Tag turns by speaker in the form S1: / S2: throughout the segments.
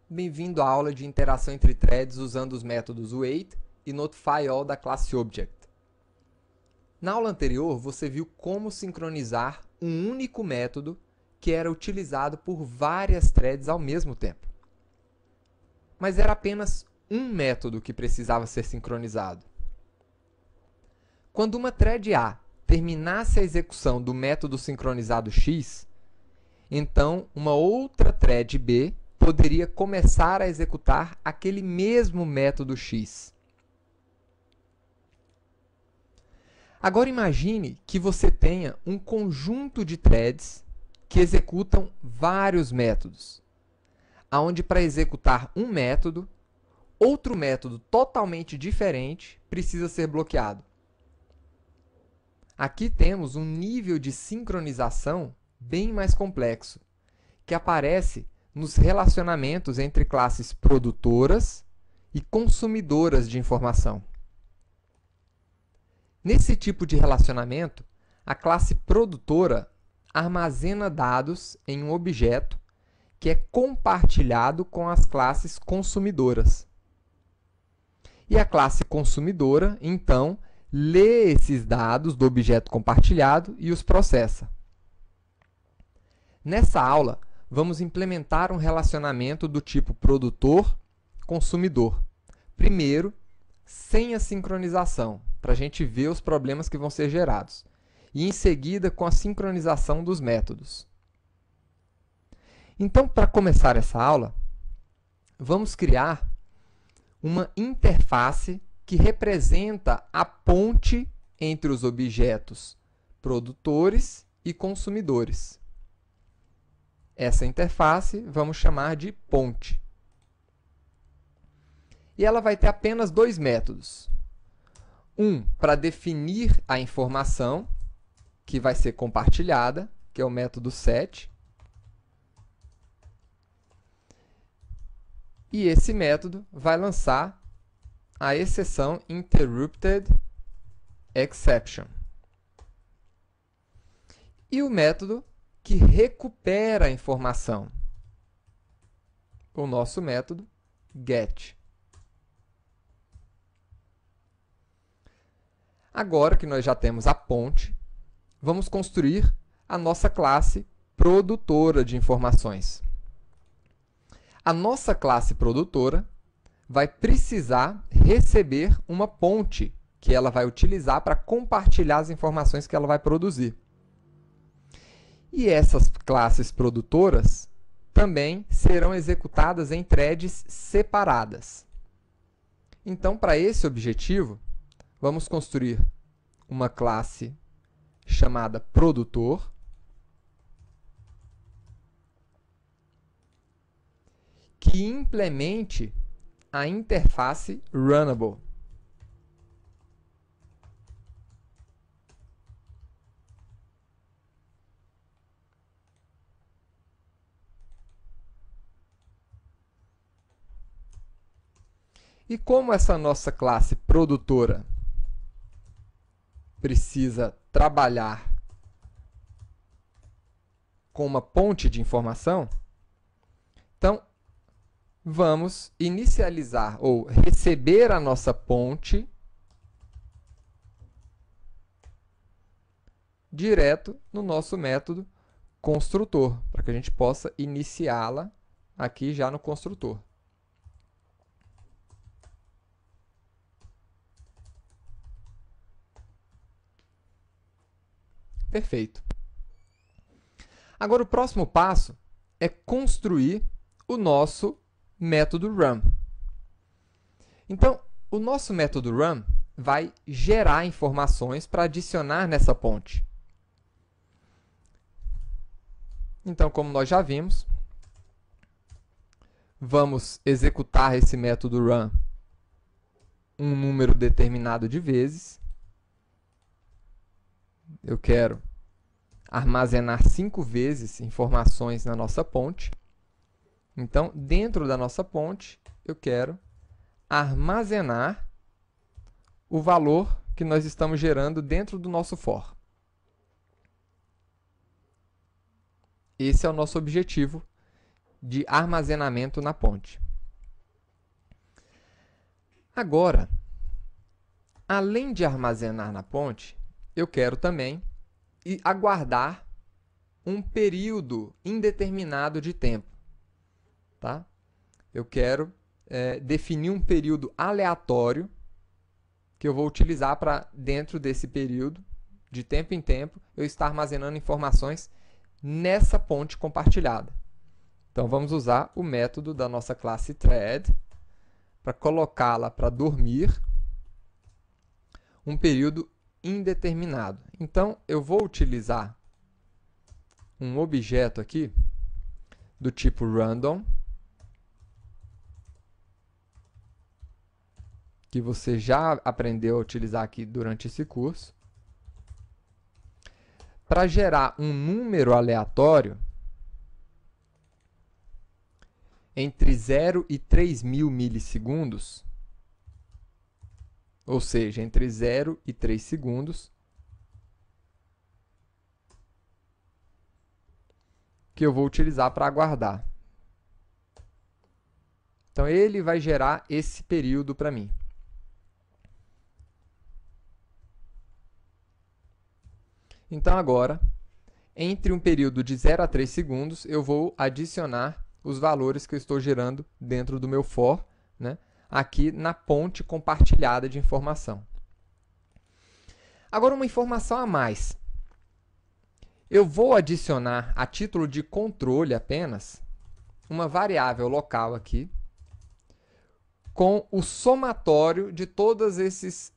S1: Bem-vindo à aula de interação entre threads usando os métodos wait e notifyAll da classe Object. Na aula anterior, você viu como sincronizar um único método que era utilizado por várias threads ao mesmo tempo. Mas era apenas um método que precisava ser sincronizado. Quando uma thread A terminasse a execução do método sincronizado X, então uma outra thread B poderia começar a executar aquele mesmo método X. Agora imagine que você tenha um conjunto de threads que executam vários métodos, onde para executar um método, outro método totalmente diferente precisa ser bloqueado. Aqui temos um nível de sincronização bem mais complexo, que aparece nos relacionamentos entre classes produtoras e consumidoras de informação. Nesse tipo de relacionamento, a classe produtora armazena dados em um objeto que é compartilhado com as classes consumidoras. E a classe consumidora, então, lê esses dados do objeto compartilhado e os processa. Nessa aula, vamos implementar um relacionamento do tipo produtor-consumidor. Primeiro, sem a sincronização, para a gente ver os problemas que vão ser gerados. E, em seguida, com a sincronização dos métodos. Então, para começar essa aula, vamos criar uma interface que representa a ponte entre os objetos produtores e consumidores. Essa interface vamos chamar de ponte. E ela vai ter apenas dois métodos. Um para definir a informação que vai ser compartilhada, que é o método set. E esse método vai lançar a exceção interrupted exception. E o método que recupera a informação, o nosso método get. Agora que nós já temos a ponte, vamos construir a nossa classe produtora de informações. A nossa classe produtora vai precisar receber uma ponte que ela vai utilizar para compartilhar as informações que ela vai produzir. E essas classes produtoras também serão executadas em threads separadas. Então, para esse objetivo, vamos construir uma classe chamada produtor, que implemente a interface runnable. E como essa nossa classe produtora precisa trabalhar com uma ponte de informação, então vamos inicializar ou receber a nossa ponte direto no nosso método construtor, para que a gente possa iniciá-la aqui já no construtor. Perfeito. Agora, o próximo passo é construir o nosso método run. Então, o nosso método run vai gerar informações para adicionar nessa ponte. Então, como nós já vimos, vamos executar esse método run um número determinado de vezes. Eu quero armazenar 5 vezes informações na nossa ponte. Então, dentro da nossa ponte, eu quero armazenar o valor que nós estamos gerando dentro do nosso for. Esse é o nosso objetivo de armazenamento na ponte. Agora, além de armazenar na ponte, eu quero também aguardar um período indeterminado de tempo. Tá? Eu quero definir um período aleatório que eu vou utilizar para, dentro desse período, de tempo em tempo, eu estar armazenando informações nessa ponte compartilhada. Então, vamos usar o método da nossa classe thread para colocá-la para dormir um período indeterminado. Então, eu vou utilizar um objeto aqui do tipo random, que você já aprendeu a utilizar aqui durante esse curso, para gerar um número aleatório entre 0 e 3.000 milissegundos, ou seja, entre 0 e 3 segundos, que eu vou utilizar para aguardar. Então, ele vai gerar esse período para mim. Então, agora, entre um período de 0 a 3 segundos, eu vou adicionar os valores que eu estou gerando dentro do meu for, né, aqui na ponte compartilhada de informação. Agora, uma informação a mais. Eu vou adicionar, a título de controle apenas, uma variável local aqui, com o somatório de todos esses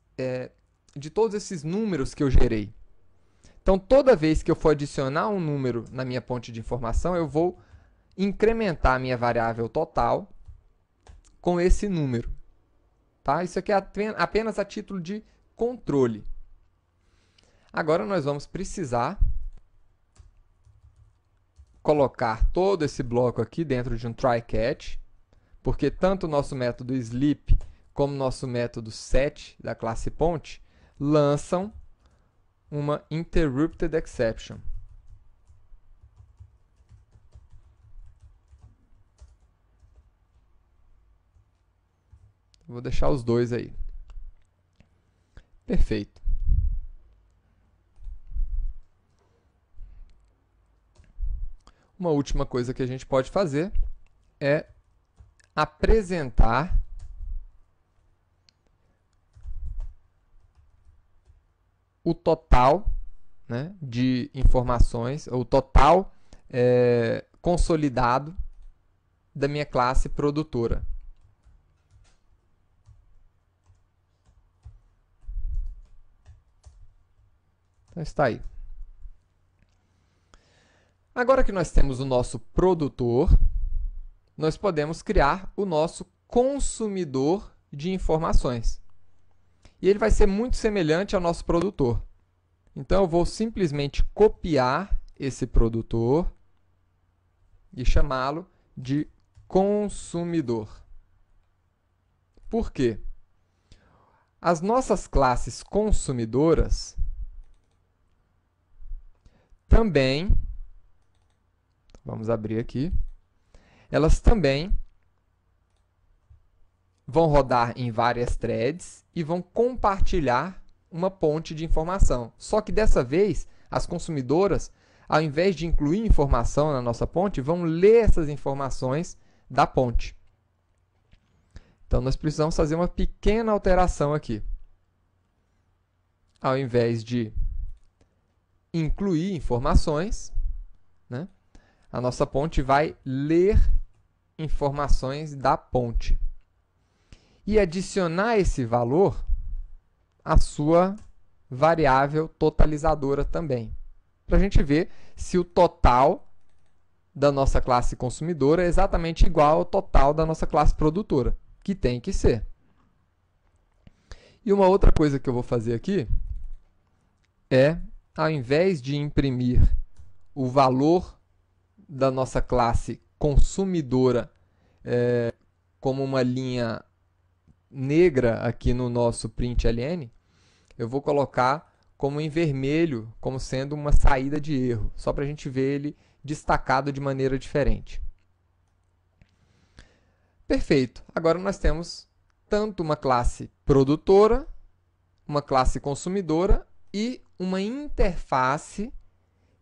S1: números que eu gerei. Então, toda vez que eu for adicionar um número na minha ponte de informação, eu vou incrementar a minha variável total com esse número. Tá? Isso aqui é apenas a título de controle. Agora, nós vamos precisar colocar todo esse bloco aqui dentro de um try-catch, porque tanto o nosso método sleep como o nosso método set da classe ponte lançam uma interrupted exception. Vou deixar os dois aí. Perfeito. Uma última coisa que a gente pode fazer é apresentar o total, né, de informações, o total consolidado da minha classe produtora. Então, está aí. Agora que nós temos o nosso produtor, nós podemos criar o nosso consumidor de informações. E ele vai ser muito semelhante ao nosso produtor. Então, eu vou simplesmente copiar esse produtor e chamá-lo de consumidor. Por quê? As nossas classes consumidoras também, vamos abrir aqui, elas também vão rodar em várias threads e vão compartilhar uma ponte de informação. Só que dessa vez, as consumidoras, ao invés de incluir informação na nossa ponte, vão ler essas informações da ponte. Então, nós precisamos fazer uma pequena alteração aqui. Ao invés de incluir informações, né, a nossa ponte vai ler informações da ponte e adicionar esse valor à sua variável totalizadora também, para a gente ver se o total da nossa classe consumidora é exatamente igual ao total da nossa classe produtora, que tem que ser. E uma outra coisa que eu vou fazer aqui é, ao invés de imprimir o valor da nossa classe consumidora como uma linha negra aqui no nosso println, eu vou colocar como em vermelho, como sendo uma saída de erro, só para a gente ver ele destacado de maneira diferente. Perfeito. Agora nós temos tanto uma classe produtora, uma classe consumidora e uma interface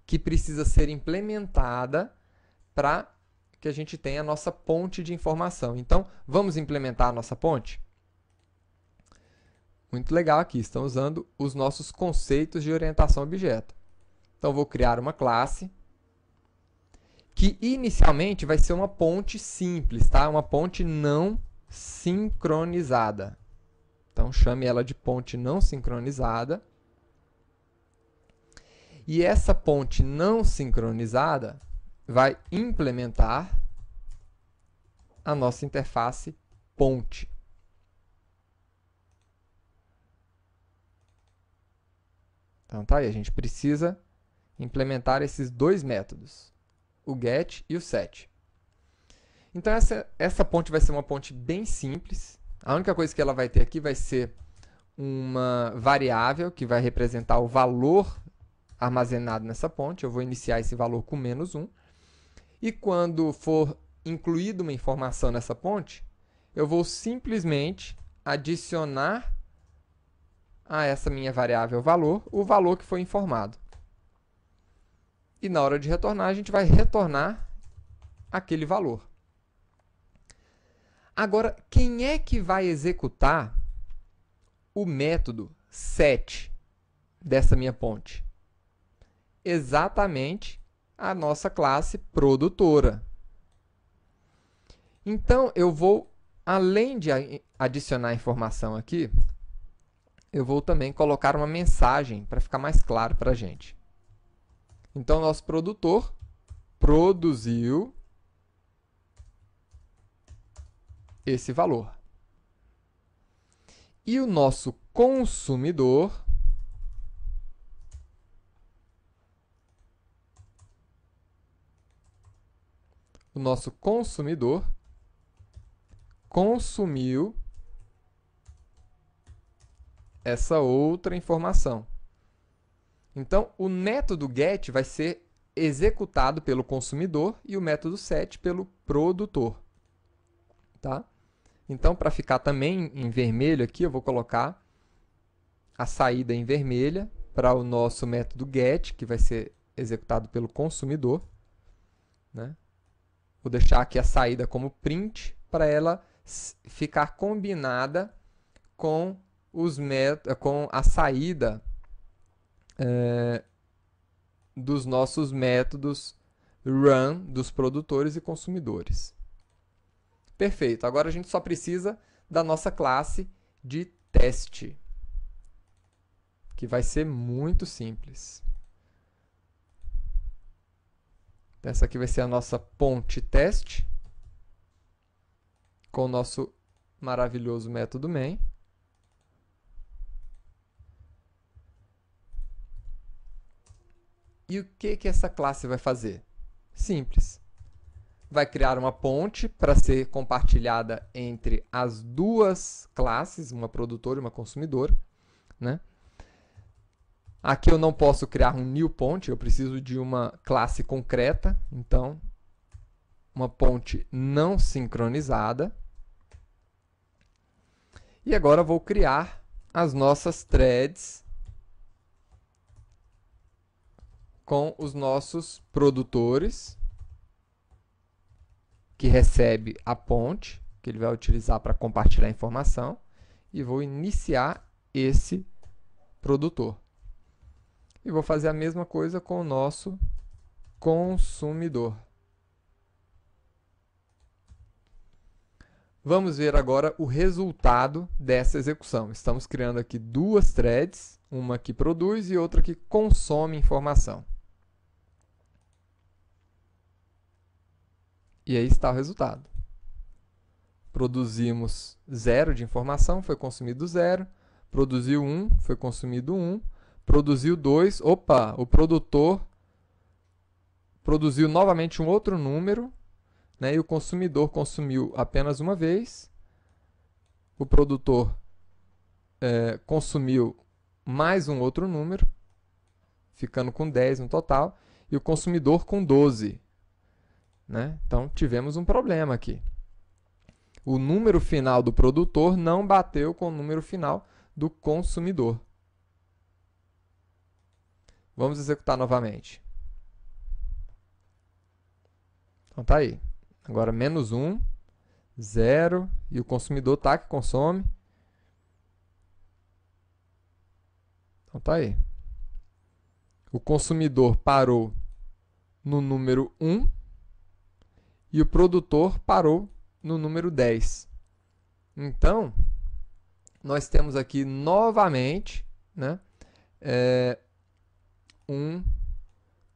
S1: que precisa ser implementada para que a gente tenha a nossa ponte de informação. Então, vamos implementar a nossa ponte? Muito legal aqui, estamos usando os nossos conceitos de orientação a objeto. Então, vou criar uma classe que inicialmente vai ser uma ponte simples, tá? Uma ponte não sincronizada. Então, chame ela de ponte não sincronizada. E essa ponte não sincronizada vai implementar a nossa interface ponte. Então, tá aí, a gente precisa implementar esses dois métodos, o get e o set. Então, essa ponte vai ser uma ponte bem simples. A única coisa que ela vai ter aqui vai ser uma variável que vai representar o valor armazenado nessa ponte. Eu vou iniciar esse valor com -1. E quando for incluída uma informação nessa ponte, eu vou simplesmente adicionar a essa minha variável valor o valor que foi informado. E na hora de retornar, a gente vai retornar aquele valor. Agora, quem é que vai executar o método set dessa minha ponte? Exatamente a nossa classe produtora. Então, eu vou, além de adicionar informação aqui, eu vou também colocar uma mensagem para ficar mais claro para a gente. Então, nosso produtor produziu esse valor. E o nosso consumidor consumiu essa outra informação. Então, o método get vai ser executado pelo consumidor e o método set pelo produtor. Tá? Então, para ficar também em vermelho aqui, eu vou colocar a saída em vermelha para o nosso método get, que vai ser executado pelo consumidor. Né? Vou deixar aqui a saída como print para ela ficar combinada com, com a saída dos nossos métodos run dos produtores e consumidores. Perfeito. Agora a gente só precisa da nossa classe de teste, que vai ser muito simples. Essa aqui vai ser a nossa ponte teste, com o nosso maravilhoso método main. E o que essa classe vai fazer? Simples. Vai criar uma ponte para ser compartilhada entre as duas classes, uma produtora e uma consumidora. Né? Aqui eu não posso criar um new ponte, eu preciso de uma classe concreta. Então, uma ponte não sincronizada. E agora eu vou criar as nossas threads com os nossos produtores, que recebe a ponte, que ele vai utilizar para compartilhar a informação, e vou iniciar esse produtor. E vou fazer a mesma coisa com o nosso consumidor. Vamos ver agora o resultado dessa execução. Estamos criando aqui duas threads, uma que produz e outra que consome informação. E aí está o resultado. Produzimos 0 de informação, foi consumido 0. Produziu 1, foi consumido 1. Produziu 2, opa, o produtor produziu novamente um outro número, né, e o consumidor consumiu apenas uma vez. O produtor consumiu mais um outro número, ficando com 10 no total, e o consumidor com 12. Né? Então, tivemos um problema aqui. O número final do produtor não bateu com o número final do consumidor. Vamos executar novamente. Então tá aí. Agora menos 1, 0, e o consumidor tá que consome. Então tá aí. O consumidor parou no número 1 e o produtor parou no número 10. Então, nós temos aqui novamente, né, um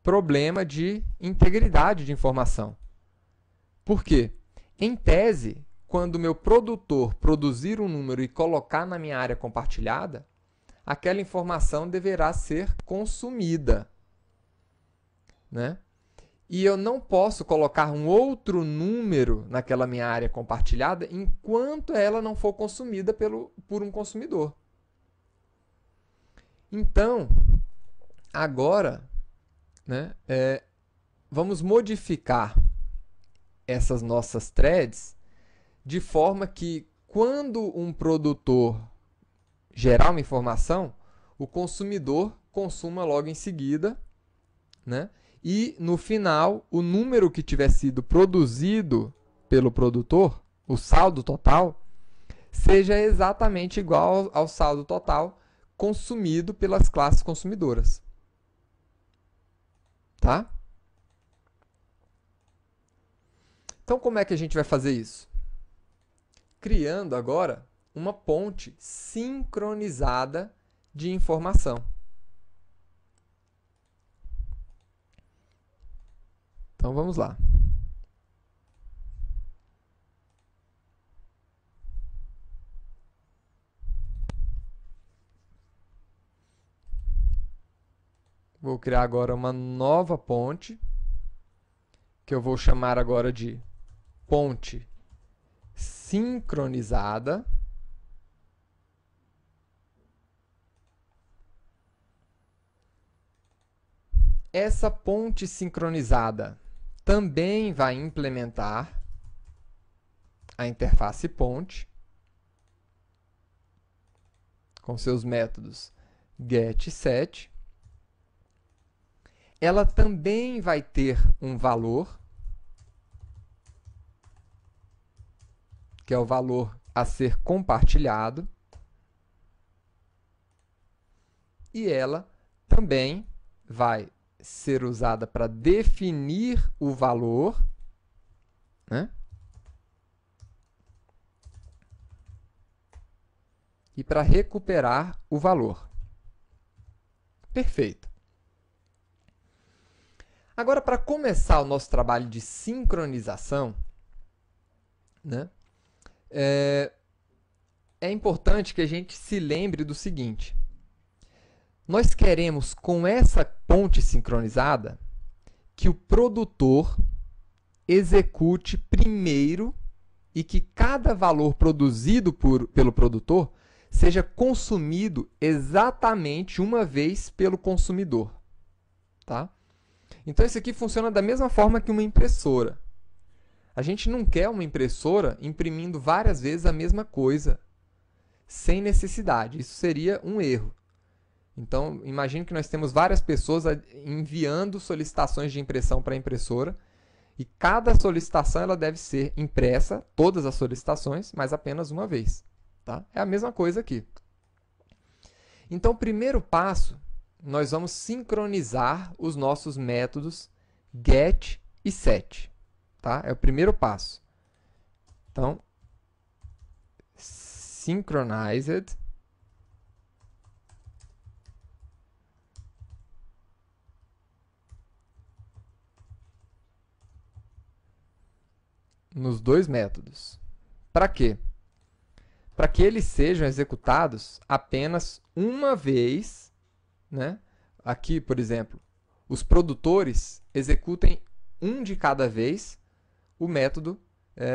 S1: problema de integridade de informação. Por quê? Em tese, quando o meu produtor produzir um número e colocar na minha área compartilhada, aquela informação deverá ser consumida, né? E eu não posso colocar um outro número naquela minha área compartilhada enquanto ela não for consumida por um consumidor. Então, agora, né, vamos modificar essas nossas threads de forma que, quando um produtor gerar uma informação, o consumidor consuma logo em seguida, né? E, no final, o número que tiver sido produzido pelo produtor, o saldo total, seja exatamente igual ao saldo total consumido pelas classes consumidoras. Tá? Então, como é que a gente vai fazer isso? Criando agora uma ponte sincronizada de informação. Então, vamos lá. Vou criar agora uma nova ponte, que eu vou chamar agora de ponte sincronizada. Essa ponte sincronizada também vai implementar a interface ponte com seus métodos get e set. Ela também vai ter um valor, que é o valor a ser compartilhado, e ela também vai ser usada para definir o valor, né? E para recuperar o valor. Perfeito. Agora, para começar o nosso trabalho de sincronização, né, é importante que a gente se lembre do seguinte. Nós queremos, com essa ponte sincronizada, que o produtor execute primeiro e que cada valor produzido pelo produtor seja consumido exatamente uma vez pelo consumidor. Tá? Então, isso aqui funciona da mesma forma que uma impressora. A gente não quer uma impressora imprimindo várias vezes a mesma coisa, sem necessidade. Isso seria um erro. Então, imagine que nós temos várias pessoas enviando solicitações de impressão para a impressora, e cada solicitação ela deve ser impressa, todas as solicitações, mas apenas uma vez. Tá? É a mesma coisa aqui. Então, primeiro passo, nós vamos sincronizar os nossos métodos get e set. Tá? É o primeiro passo. Então, synchronized nos dois métodos. Para quê? Para que eles sejam executados apenas uma vez, né? Aqui, por exemplo, os produtores executem um de cada vez o método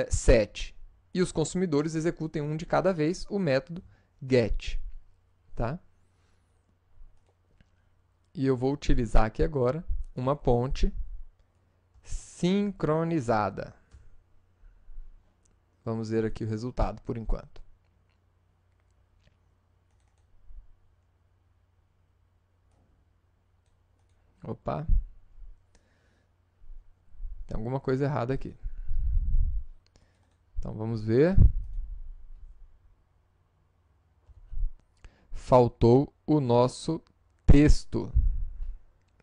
S1: set, e os consumidores executem um de cada vez o método get. Tá? E eu vou utilizar aqui agora uma ponte sincronizada. Vamos ver aqui o resultado por enquanto. Opa, tem alguma coisa errada aqui. Então vamos ver. Faltou o nosso texto,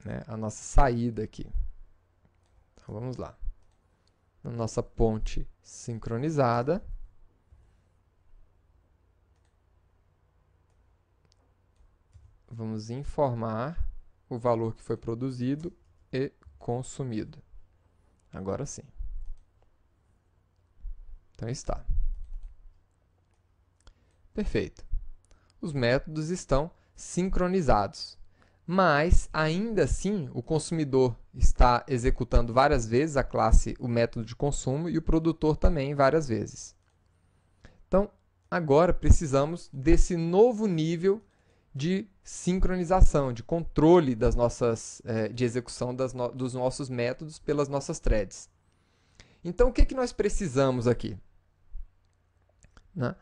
S1: né? A nossa saída aqui. Então vamos lá. Na nossa ponte sincronizada, vamos informar o valor que foi produzido e consumido. Agora sim. Então está. Perfeito. Os métodos estão sincronizados, mas ainda assim o consumidor está executando várias vezes a classe, o método de consumo, e o produtor também várias vezes. Então, agora precisamos desse novo nível de sincronização, de controle das nossas, de execução dos nossos métodos pelas nossas threads. Então, o que nós precisamos aqui? Né?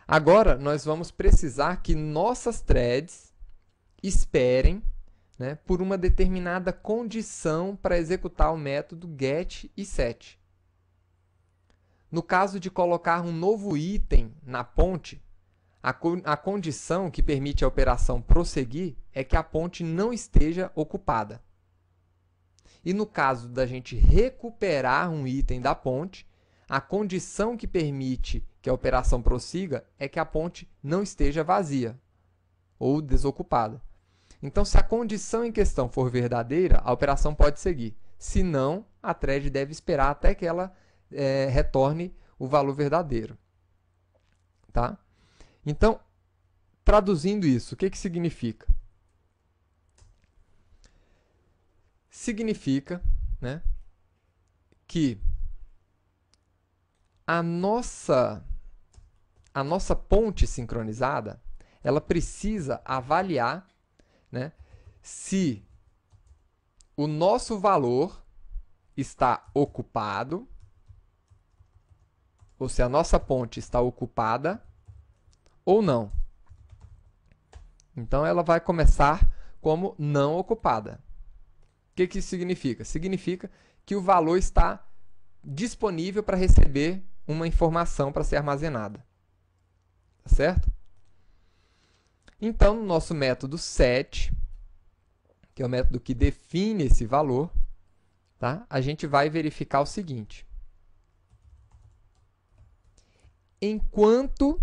S1: Agora, nós vamos precisar que nossas threads esperem, né, por uma determinada condição para executar o método get e set. No caso de colocar um novo item na ponte, a condição que permite a operação prosseguir é que a ponte não esteja ocupada. E no caso da gente recuperar um item da ponte, a condição que permite que a operação prossiga é que a ponte não esteja vazia ou desocupada. Então, se a condição em questão for verdadeira, a operação pode seguir. Se não, a thread deve esperar até que ela retorne o valor verdadeiro. Tá? Então, traduzindo isso, o que significa? Significa, né, que a nossa ponte sincronizada, ela precisa avaliar, né, se o nosso valor está ocupado, ou se a nossa ponte está ocupada ou não. Então, ela vai começar como não ocupada. O que isso significa? Significa que o valor está disponível para receber uma informação para ser armazenada. Tá certo? Então, no nosso método set, que é o método que define esse valor, tá? A gente vai verificar o seguinte. Enquanto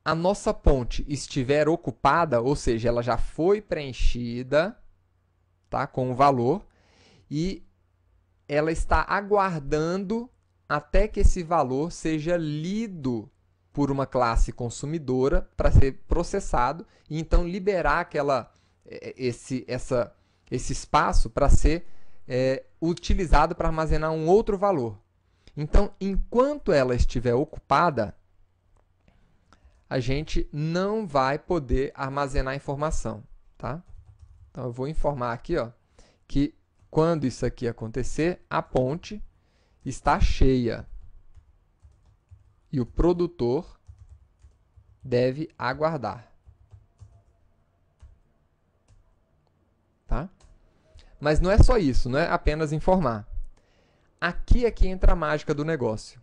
S1: a nossa ponte estiver ocupada, ou seja, ela já foi preenchida, tá, com o valor, e ela está aguardando até que esse valor seja lido por uma classe consumidora para ser processado e então liberar esse espaço para ser utilizado para armazenar um outro valor. Então, enquanto ela estiver ocupada, a gente não vai poder armazenar informação. Tá? Então, eu vou informar aqui, ó, que quando isso aqui acontecer, a ponte está cheia e o produtor deve aguardar. Tá? Mas não é só isso, não é apenas informar. Aqui é que entra a mágica do negócio.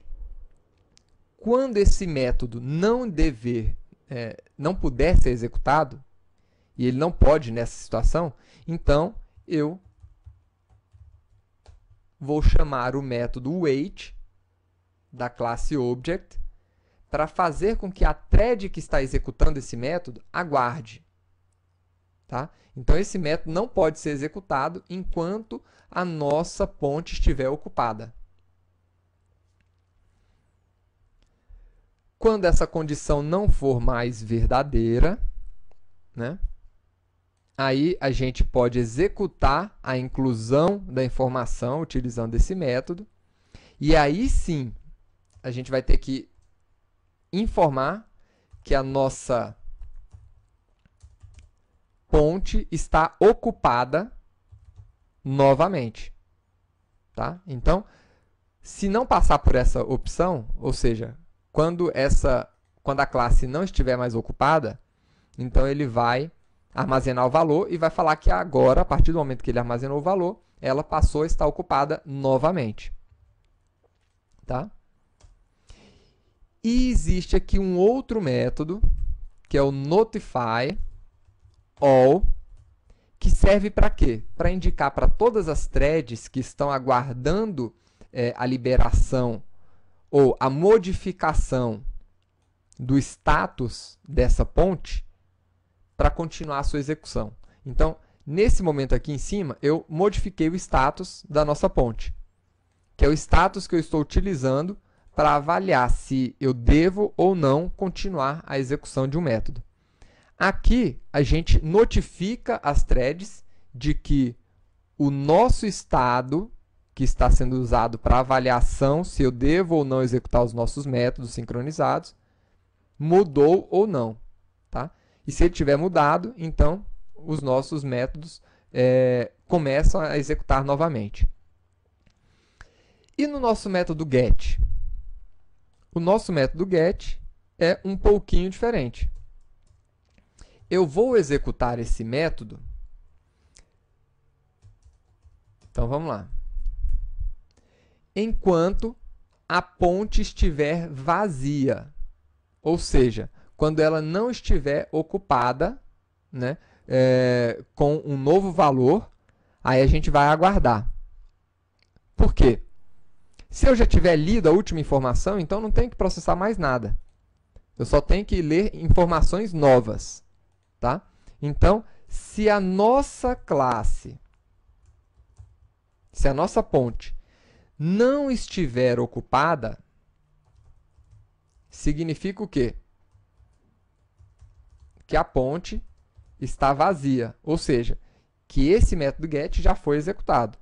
S1: Quando esse método não puder ser executado, e ele não pode nessa situação, então eu vou chamar o método wait da classe object para fazer com que a thread que está executando esse método aguarde. Tá? Então, esse método não pode ser executado enquanto a nossa ponte estiver ocupada. Quando essa condição não for mais verdadeira, né, aí a gente pode executar a inclusão da informação utilizando esse método. E aí sim, a gente vai ter que informar que a nossa ponte está ocupada novamente. tá? Então, se não passar por essa opção, ou seja, quando a classe não estiver mais ocupada, então ele vai armazenar o valor e vai falar que agora, a partir do momento que ele armazenou o valor, ela passou a estar ocupada novamente. Tá? E existe aqui um outro método, que é o notify all, que serve para quê? Para indicar para todas as threads que estão aguardando a liberação ou a modificação do status dessa ponte para continuar a sua execução. Então, nesse momento aqui em cima, eu modifiquei o status da nossa ponte, que é o status que eu estou utilizando para avaliar se eu devo ou não continuar a execução de um método. Aqui, a gente notifica as threads de que o nosso estado, que está sendo usado para avaliação se eu devo ou não executar os nossos métodos sincronizados, mudou ou não. Tá? E se ele tiver mudado, então os nossos métodos começam a executar novamente. E no nosso método get? O nosso método get é um pouquinho diferente. Eu vou executar esse método. Então, vamos lá. Enquanto a ponte estiver vazia, ou seja, quando ela não estiver ocupada, né, com um novo valor, aí a gente vai aguardar. Por quê? Se eu já tiver lido a última informação, então não tenho que processar mais nada. Eu só tenho que ler informações novas. Tá? Então, se a nossa classe, se a nossa ponte não estiver ocupada, significa o quê? Que a ponte está vazia, ou seja, que esse método get já foi executado.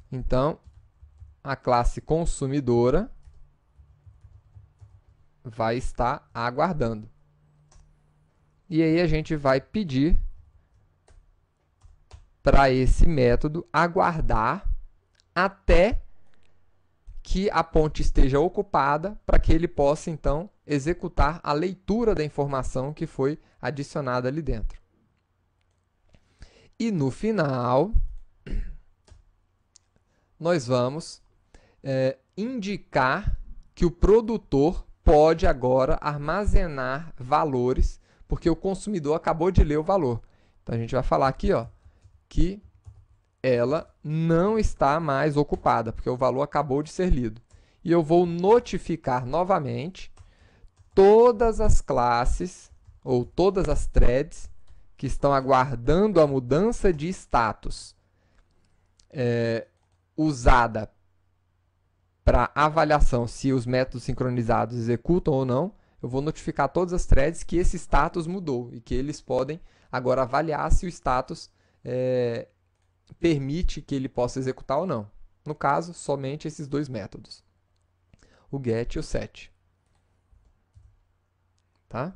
S1: Então, a classe consumidora vai estar aguardando. E aí a gente vai pedir para esse método aguardar até que a ponte esteja ocupada para que ele possa, então, executar a leitura da informação que foi adicionada ali dentro. E no final, nós vamos indicar que o produtor pode agora armazenar valores, porque o consumidor acabou de ler o valor. Então, a gente vai falar aqui, ó, que ela não está mais ocupada, porque o valor acabou de ser lido. E eu vou notificar novamente todas as classes, ou todas as threads, que estão aguardando a mudança de status usada para avaliação se os métodos sincronizados executam ou não. Eu vou notificar todas as threads que esse status mudou e que eles podem agora avaliar se o status permite que ele possa executar ou não. No caso, somente esses dois métodos, o get e o set. Tá?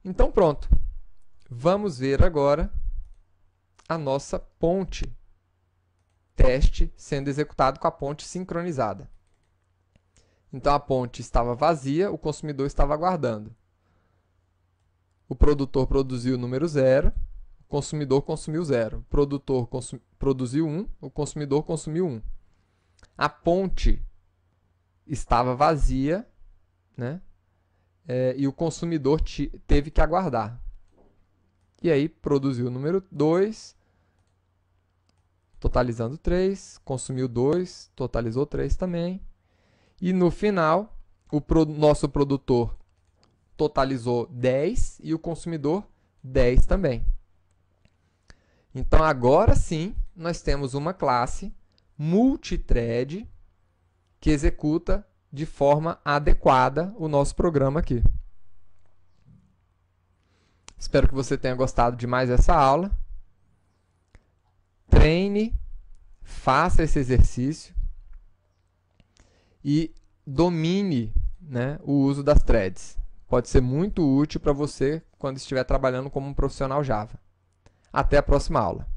S1: Então, pronto. Vamos ver agora a nossa ponte teste sendo executado com a ponte sincronizada. Então, a ponte estava vazia, o consumidor estava aguardando. O produtor produziu o número 0, o consumidor consumiu 0. O produtor produziu 1, o consumidor consumiu 1. A ponte estava vazia, né? E o consumidor teve que aguardar. E aí, produziu o número 2, totalizando 3, consumiu 2, totalizou 3 também. E no final, o nosso produtor totalizou 10 e o consumidor 10 também. Então, agora sim, nós temos uma classe multithread que executa de forma adequada o nosso programa aqui. Espero que você tenha gostado de mais essa aula. Treine, faça esse exercício e domine, né, o uso das threads. Pode ser muito útil para você quando estiver trabalhando como um profissional Java. Até a próxima aula.